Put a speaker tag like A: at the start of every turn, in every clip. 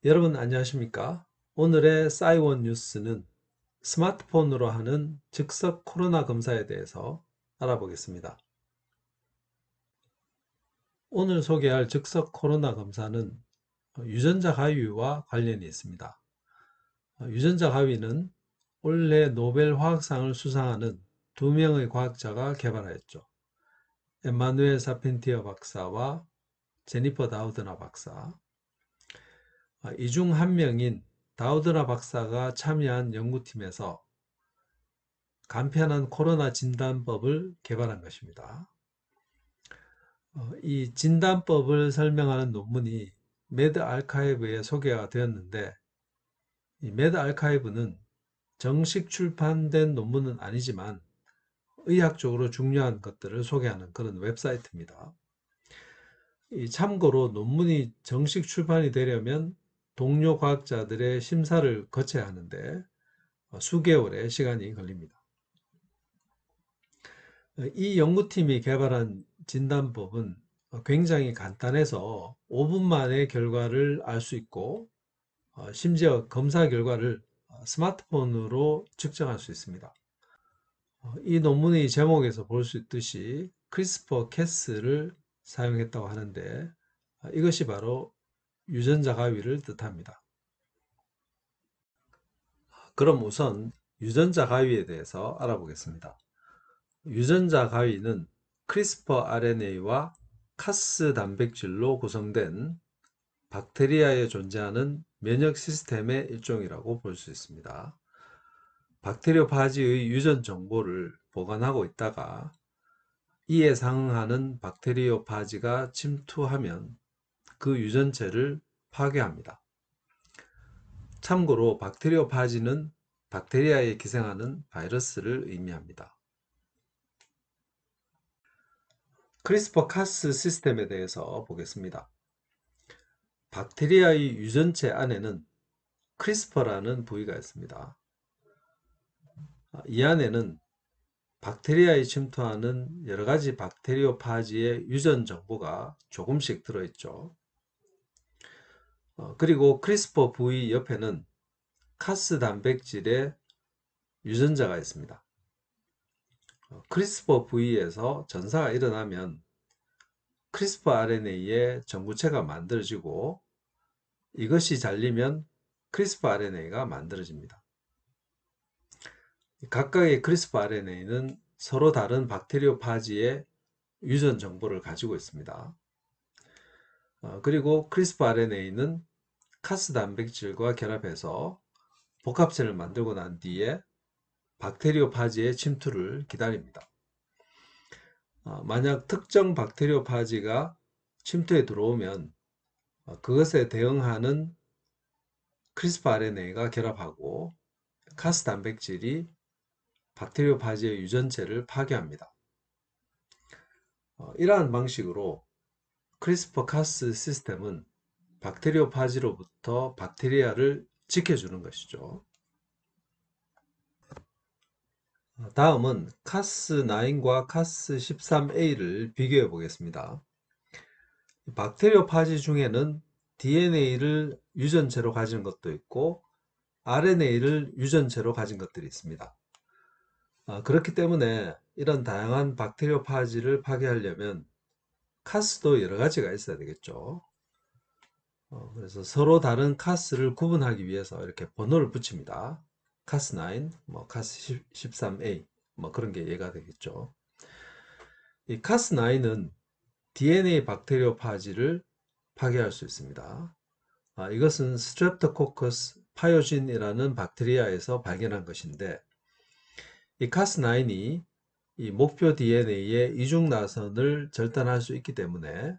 A: 여러분 안녕하십니까? 오늘의 싸이원 뉴스는 스마트폰으로 하는 즉석 코로나 검사에 대해서 알아보겠습니다. 오늘 소개할 즉석 코로나 검사는 유전자 가위와 관련이 있습니다. 유전자 가위는 올해 노벨 화학상을 수상하는 두 명의 과학자가 개발하였죠. 엠마누엘 사펜티어 박사와 제니퍼 다우드나 박사. 이 중 한 명인 다우드나 박사가 참여한 연구팀에서 간편한 코로나 진단법을 개발한 것입니다. 이 진단법을 설명하는 논문이 매드 아카이브에 소개가 되었는데, 이 매드 아카이브는 정식 출판된 논문은 아니지만 의학적으로 중요한 것들을 소개하는 그런 웹사이트입니다. 참고로 논문이 정식 출판이 되려면 동료 과학자들의 심사를 거쳐야 하는데 수개월의 시간이 걸립니다. 이 연구팀이 개발한 진단법은 굉장히 간단해서 5분 만에 결과를 알 수 있고 심지어 검사 결과를 스마트폰으로 측정할 수 있습니다. 이 논문의 제목에서 볼 수 있듯이 크리스퍼 캐스를 사용했다고 하는데 이것이 바로 유전자 가위를 뜻합니다. 그럼 우선 유전자 가위에 대해서 알아보겠습니다. 유전자 가위는 크리스퍼 RNA와 카스 단백질로 구성된 박테리아에 존재하는 면역 시스템의 일종이라고 볼 수 있습니다. 박테리오파지의 유전 정보를 보관하고 있다가 이에 상응하는 박테리오파지가 침투하면 그 유전체를 파괴합니다. 참고로 박테리오파지는 박테리아에 기생하는 바이러스를 의미합니다. 크리스퍼 카스 시스템에 대해서 보겠습니다. 박테리아의 유전체 안에는 크리스퍼라는 부위가 있습니다. 이 안에는 박테리아에 침투하는 여러 가지 박테리오파지의 유전 정보가 조금씩 들어있죠. 그리고 크리스퍼 부위 옆에는 카스 단백질의 유전자가 있습니다. 크리스퍼 부위에서 전사가 일어나면 크리스퍼 RNA의 전구체가 만들어지고 이것이 잘리면 크리스퍼 RNA가 만들어집니다. 각각의 크리스퍼 RNA는 서로 다른 박테리오파지의 유전 정보를 가지고 있습니다. 그리고 크리스퍼 RNA는 카스 단백질과 결합해서 복합체를 만들고 난 뒤에 박테리오파지의 침투를 기다립니다. 만약 특정 박테리오파지가 침투에 들어오면 그것에 대응하는 크리스퍼 RNA가 결합하고 카스 단백질이 박테리오파지의 유전체를 파괴합니다. 이러한 방식으로 크리스퍼 카스 시스템은 박테리오파지로부터 박테리아를 지켜주는 것이죠. 다음은 카스9과 카스13A를 비교해 보겠습니다. 박테리오파지 중에는 DNA를 유전체로 가진 것도 있고 RNA를 유전체로 가진 것들이 있습니다. 그렇기 때문에 이런 다양한 박테리오파지를 파괴하려면 카스도 여러 가지가 있어야 되겠죠. 그래서 서로 다른 카스를 구분하기 위해서 이렇게 번호를 붙입니다. 카스9, 카스13A, 그런 게 예가 되겠죠. 이 카스9은 DNA 박테리오파지를 파괴할 수 있습니다. 이것은 스트랩토코커스 파요진이라는 박테리아에서 발견한 것인데 이 카스9이 이 목표 DNA의 이중 나선을 절단할 수 있기 때문에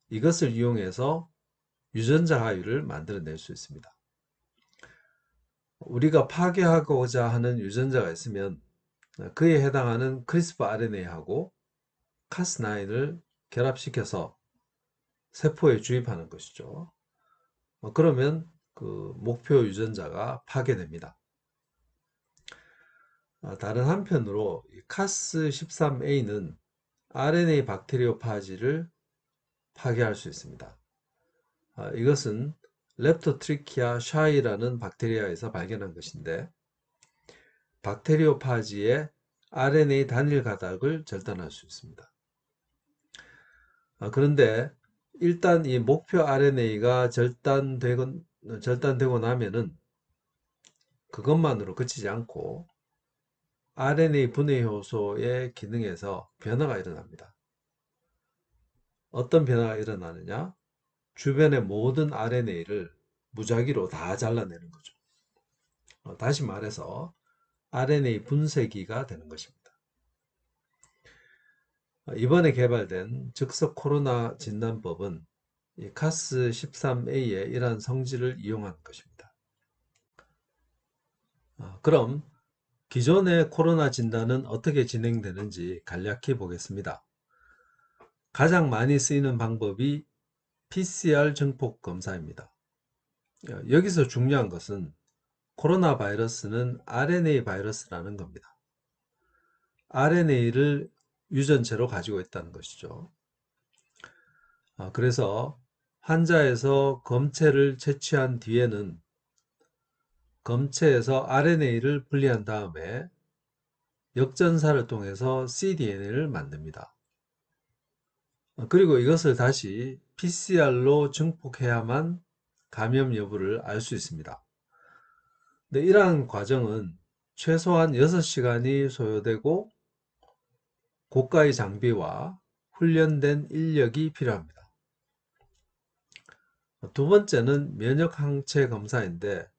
A: 이것을 이용해서 유전자 가위를 만들어낼 수 있습니다. 우리가 파괴하고자 하는 유전자가 있으면 그에 해당하는 크리스퍼 RNA하고 카스9을 결합시켜서 세포에 주입하는 것이죠. 그러면 그 목표 유전자가 파괴됩니다. 다른 한편으로 카스13A는 RNA 박테리오파지를 파괴할 수 있습니다. 이것은 렙토트리키아 샤이라는 박테리아에서 발견한 것인데 박테리오파지의 RNA 단일 가닥을 절단할 수 있습니다. 그런데 일단 이 목표 RNA가 절단되고 나면은 그것만으로 그치지 않고 RNA 분해 효소의 기능에서 변화가 일어납니다. 어떤 변화가 일어나느냐? 주변의 모든 RNA를 무작위로 다 잘라내는 거죠. 다시 말해서 RNA 분쇄기가 되는 것입니다. 이번에 개발된 즉석 코로나 진단법은 이 카스13A의 이러한 성질을 이용한 것입니다. 그럼 기존의 코로나 진단은 어떻게 진행되는지 간략히 보겠습니다. 가장 많이 쓰이는 방법이 PCR 증폭 검사입니다. 여기서 중요한 것은 코로나 바이러스는 RNA 바이러스라는 겁니다. RNA를 유전체로 가지고 있다는 것이죠. 그래서 환자에서 검체를 채취한 뒤에는 검체에서 RNA를 분리한 다음에 역전사를 통해서 cDNA를 만듭니다. 그리고 이것을 다시 PCR로 증폭해야만 감염 여부를 알 수 있습니다. 근데 이러한 과정은 최소한 6시간이 소요되고 고가의 장비와 훈련된 인력이 필요합니다. 두 번째는 면역항체 검사인데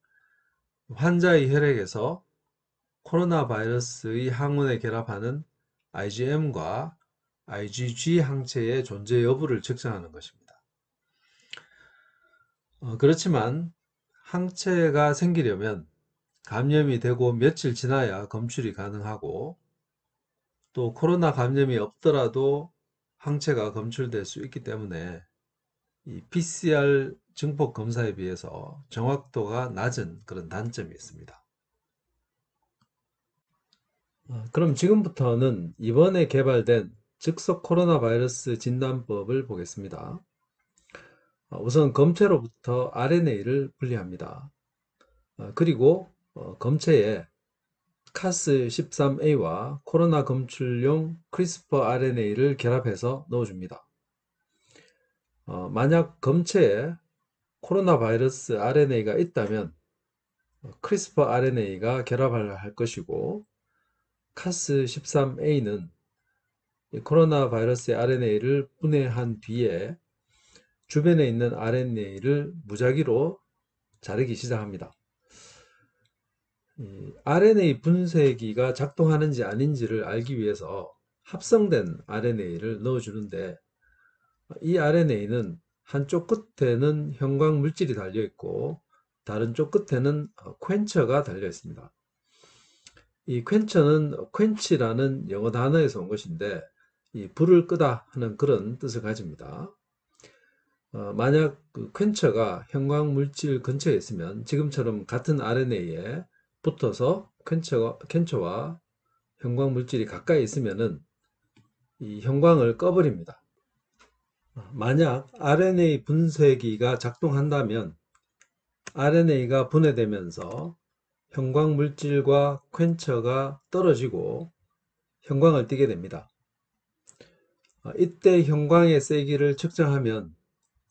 A: 환자의 혈액에서 코로나 바이러스의 항원에 결합하는 IgM과 IgG 항체의 존재 여부를 측정하는 것입니다. 그렇지만 항체가 생기려면 감염이 되고 며칠 지나야 검출이 가능하고 또 코로나 감염이 없더라도 항체가 검출될 수 있기 때문에 이 PCR 증폭 검사에 비해서 정확도가 낮은 그런 단점이 있습니다. 그럼 지금부터는 이번에 개발된 즉석 코로나 바이러스 진단법을 보겠습니다. 우선 검체로부터 RNA를 분리합니다. 그리고 검체에 카스13A와 코로나 검출용 크리스퍼 RNA를 결합해서 넣어줍니다. 만약 검체에 코로나 바이러스 RNA가 있다면 크리스퍼 RNA가 결합을 할 것이고 카스13A는 코로나 바이러스의 RNA를 분해한 뒤에 주변에 있는 RNA를 무작위로 자르기 시작합니다. RNA 분쇄기가 작동하는지 아닌지를 알기 위해서 합성된 RNA를 넣어주는데 이 RNA는 한쪽 끝에는 형광 물질이 달려 있고 다른 쪽 끝에는 퀘처가 달려 있습니다. 이 퀘처는 퀸치라는 영어 단어에서 온 것인데 이 불을 끄다 하는 그런 뜻을 가집니다. 만약 그 퀘처가 형광 물질 근처에 있으면 지금처럼 같은 RNA에 붙어서 퀘처와 형광 물질이 가까이 있으면은 이 형광을 꺼버립니다. 만약 RNA 분쇄기가 작동한다면 RNA가 분해되면서 형광 물질과 퀘처가 떨어지고 형광을 띠게 됩니다. 이때 형광의 세기를 측정하면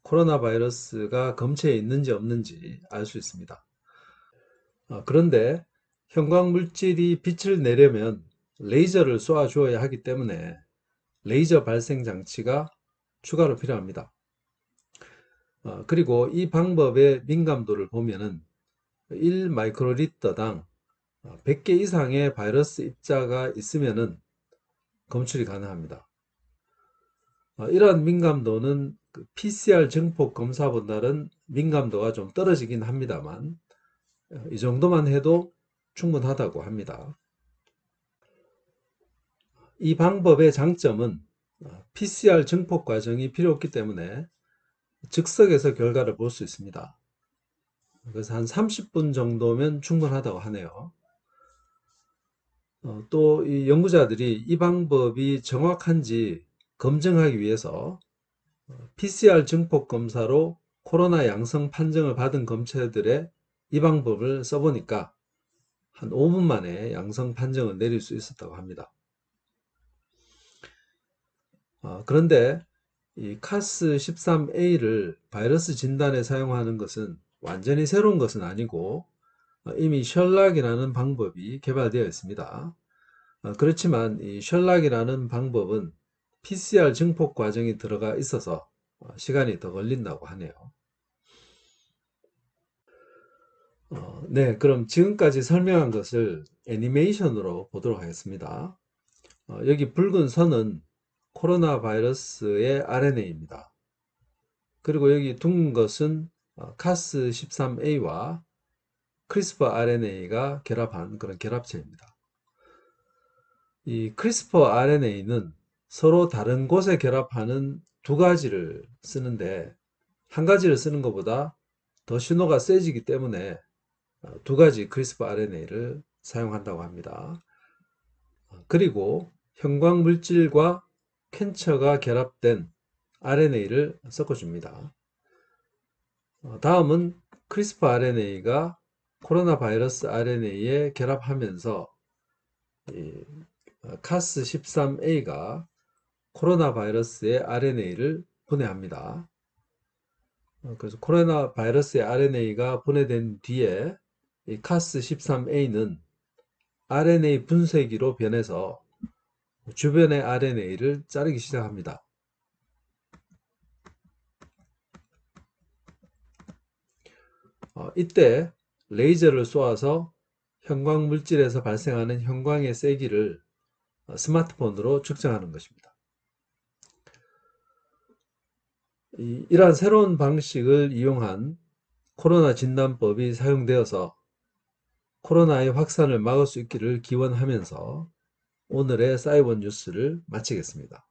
A: 코로나 바이러스가 검체에 있는지 없는지 알 수 있습니다. 그런데 형광 물질이 빛을 내려면 레이저를 쏘아 주어야 하기 때문에 레이저 발생 장치가 추가로 필요합니다. 그리고 이 방법의 민감도를 보면은 1 마이크로리터당 100개 이상의 바이러스 입자가 있으면은 검출이 가능합니다. 이러한 민감도는 PCR 증폭 검사보다는 민감도가 좀 떨어지긴 합니다만 이 정도만 해도 충분하다고 합니다. 이 방법의 장점은 PCR 증폭 과정이 필요 없기 때문에 즉석에서 결과를 볼 수 있습니다. 그래서 한 30분 정도면 충분하다고 하네요. 또 이 연구자들이 이 방법이 정확한지 검증하기 위해서 PCR 증폭 검사로 코로나 양성 판정을 받은 검체들의 이 방법을 써보니까 한 5분 만에 양성 판정을 내릴 수 있었다고 합니다. 그런데 이 카스13A를 바이러스 진단에 사용하는 것은 완전히 새로운 것은 아니고 이미 셜락이라는 방법이 개발되어 있습니다. 그렇지만 이 셜락이라는 방법은 PCR 증폭 과정이 들어가 있어서 시간이 더 걸린다고 하네요. 네, 그럼 지금까지 설명한 것을 애니메이션으로 보도록 하겠습니다. 여기 붉은 선은 코로나 바이러스의 RNA입니다. 그리고 여기 둥근 것은 카스13A와 크리스퍼 RNA가 결합한 그런 결합체입니다. 이 크리스퍼 RNA는 서로 다른 곳에 결합하는 두 가지를 쓰는데 한 가지를 쓰는 것보다 더 신호가 세지기 때문에 두 가지 크리스퍼 RNA를 사용한다고 합니다. 그리고 형광 물질과 캔처가 결합된 RNA를 섞어줍니다. 다음은 크리스퍼 RNA가 코로나 바이러스 RNA에 결합하면서 카스13A가 코로나 바이러스의 RNA를 분해합니다. 그래서 코로나 바이러스의 RNA가 분해된 뒤에 이 카스13A는 RNA 분쇄기로 변해서 주변의 RNA를 자르기 시작합니다. 이때 레이저를 쏘아서 형광 물질에서 발생하는 형광의 세기를 스마트폰으로 측정하는 것입니다. 이러한 새로운 방식을 이용한 코로나 진단법이 사용되어서 코로나의 확산을 막을 수 있기를 기원하면서 오늘의 사이버 뉴스를 마치겠습니다.